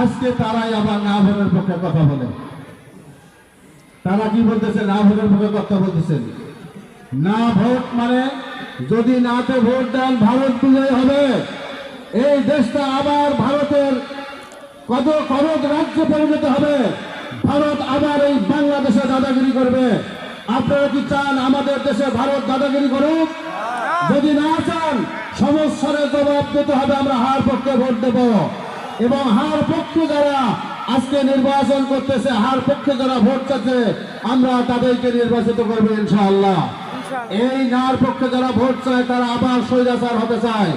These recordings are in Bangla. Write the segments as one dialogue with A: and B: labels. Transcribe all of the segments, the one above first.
A: আজকে তারাই আবার না ভোটের পক্ষে কথা বলে। তারা কি বলতেছে? না ভোটের পক্ষে কথা বলতেছেন। না ভোট মানে যদি নাতে ভোট দেন ভারত বিজয় হবে, এই দেশটা আবার ভারতের কত রাজ্যে পরিণত হবে, ভারত আবার এই বাংলাদেশে দাদাগিরি করবে। আপনারা কি চান আমাদের দেশে ভারত দাদাগিরি করুক? যদি না চান, সমস্যার জবাব দিতে হবে। আমরা হার পক্ষে ভোট দেব, এবং হার পক্ষে যারা আজকে নির্বাচন করতেছে, হার পক্ষে যারা ভোট চাচ্ছে, আমরা তাদেরকে নির্বাচিত করবো ইনশাআল্লাহ। এই নার পক্ষে যারা ভোট চায় তারা আবার স্বৈরাচার হতে চায়,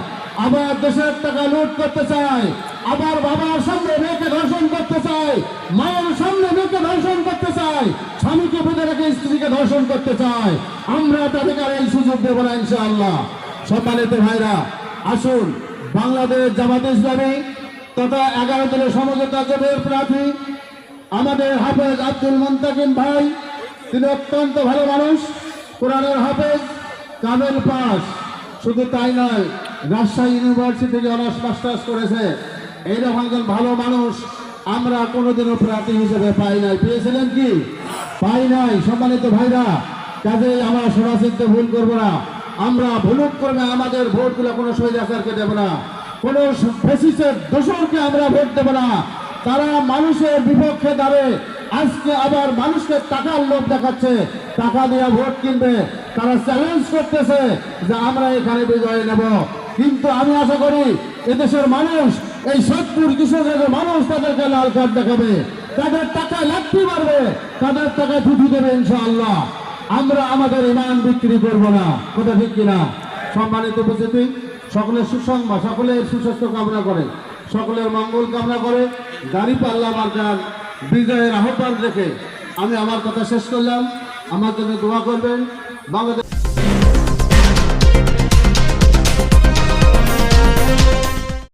A: আবার দেশের টাকা লুট করতে চায়, আবার বাবার সামনে মেয়েকে ধর্ষণ করতে চায়, মায়ের সামনে মেয়েকে ধর্ষণ করতে চায়, স্বামীকে বেঁধে রেখে স্ত্রীকে ধর্ষণ করতে চায়। আমরা তাদেরকে আর এই সুযোগ দেব না ইনশাআল্লাহ। সম্মানিত ভাইরা, আসুন বাংলাদেশ জামাতে ইসলামী তথা 11 দলের সমঝোতা জোটের প্রার্থী আমাদের হাফেজ আব্দুল মুন্তাকিম ভাই, তিনি অত্যন্ত ভালো মানুষ, কোরআনের হাফেজ, কামেল পাস। শুধু তাই নয়, রাজশাহী ইউনিভার্সিটি থেকে অনার্স মাস্টার্স করেছে। এইরকম একজন ভালো মানুষ আমরা কোনোদিনও প্রার্থী হিসেবে পাই নাই। পেয়েছিলেন কি? পাই নাই। সম্মানিত ভাইরা, কাজেই আমরা সরাসরি ভুল করবো না। আমরা ভুলুক করবে আমাদের ভোটগুলো কোনো স্বৈরাচারকে দেব না, কোন ফ্যাসিস্টের দোষরকে আমরা ভোট দেব না। তারা মানুষের বিপক্ষে দাঁড়ে আজকে আবার মানুষকে টাকার লোভ দেখাচ্ছে, টাকা দিয়ে ভোট কিনবে। তারা চ্যালেঞ্জ করতেছে যে আমরা এখানে বিজয় নেব। কিন্তু আমি আশা করি এদেশের মানুষ, এই সত্তর কৃষকের মানুষ তাদেরকে লাল কার্ড দেখাবে, তাদের টাকায় লাঠি মারবে, তাদের টাকায় থুতু দেবে ইনশাআল্লাহ। আমরা আমাদের ইমান বিক্রি করব না। কথা ঠিক কিনা? সম্মানিত উপস্থিতি, সকলের সুসংবাদ, সকলের সুস্বাস্থ্য কামনা করে, সকলের মঙ্গল কামনা করে, দাঁড়িপাল্লা মার্কার বিজয়ের আহ্বান রেখে আমি আমার কথা শেষ করলাম। আমার জন্য দোয়া করবেন। বাংলাদেশ